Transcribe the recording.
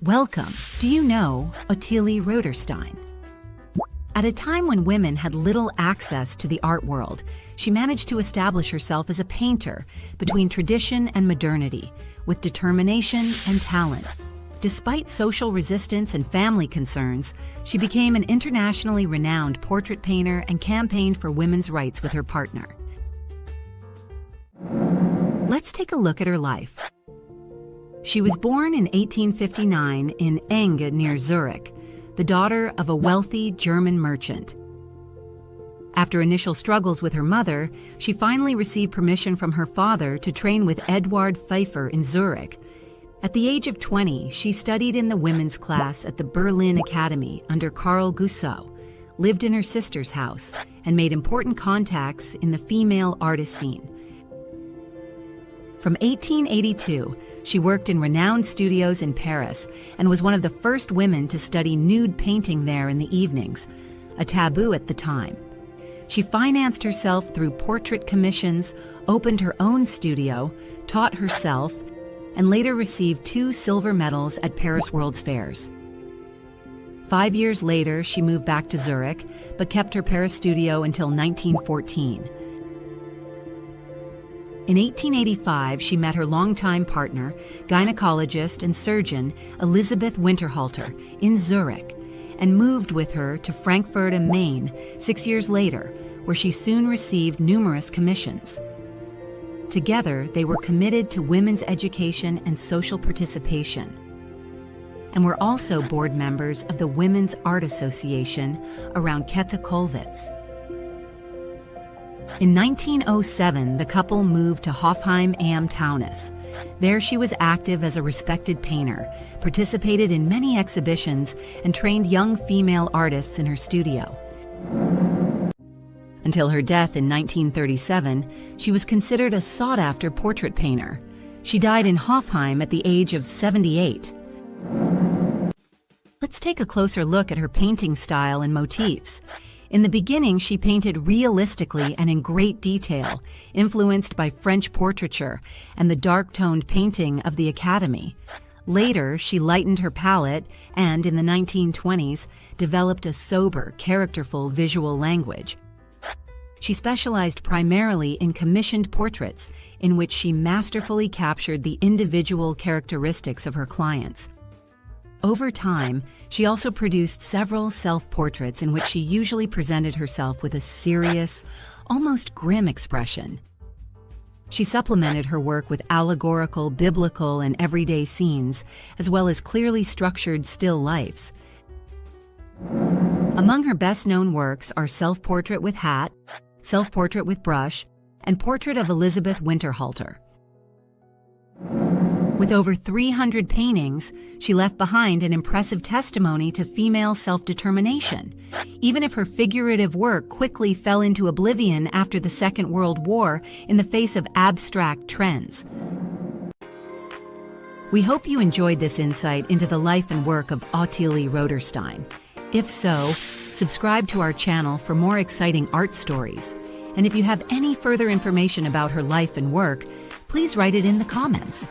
Welcome. Do you know Ottilie Roederstein? At a time when women had little access to the art world, she managed to establish herself as a painter between tradition and modernity, with determination and talent. Despite social resistance and family concerns, she became an internationally renowned portrait painter and campaigned for women's rights with her partner. Let's take a look at her life. She was born in 1859 in Enge near Zurich, the daughter of a wealthy German merchant. After initial struggles with her mother, she finally received permission from her father to train with Eduard Pfeiffer in Zurich. At the age of 20, she studied in the women's class at the Berlin Academy under Carl Gussau, lived in her sister's house, and made important contacts in the female artist scene. From 1882, she worked in renowned studios in Paris and was one of the first women to study nude painting there in the evenings, a taboo at the time. She financed herself through portrait commissions, opened her own studio, taught herself, and later received 2 silver medals at Paris World's Fairs. 5 years later, she moved back to Zurich, but kept her Paris studio until 1914. In 1885, she met her longtime partner, gynecologist and surgeon Elisabeth Winterhalter, in Zurich, and moved with her to Frankfurt am Main 6 years later, where she soon received numerous commissions. Together, they were committed to women's education and social participation, and were also board members of the Women's Art Association around Käthe Kollwitz. In 1907, the couple moved to Hofheim am Taunus. There she was active as a respected painter, participated in many exhibitions, and trained young female artists in her studio. Until her death in 1937, she was considered a sought-after portrait painter. She died in Hofheim at the age of 78. Let's take a closer look at her painting style and motifs. In the beginning, she painted realistically and in great detail, influenced by French portraiture and the dark-toned painting of the Academy. Later, she lightened her palette and, in the 1920s, developed a sober, characterful visual language. She specialized primarily in commissioned portraits, in which she masterfully captured the individual characteristics of her clients. Over time, she also produced several self-portraits in which she usually presented herself with a serious, almost grim expression. She supplemented her work with allegorical, biblical, and everyday scenes, as well as clearly structured still lifes. Among her best-known works are Self-Portrait with Hat, Self-Portrait with Brush, and Portrait of Elisabeth Winterhalter. With over 300 paintings, she left behind an impressive testimony to female self-determination, even if her figurative work quickly fell into oblivion after the Second World War in the face of abstract trends. We hope you enjoyed this insight into the life and work of Ottilie Roederstein. If so, subscribe to our channel for more exciting art stories. And if you have any further information about her life and work, please write it in the comments.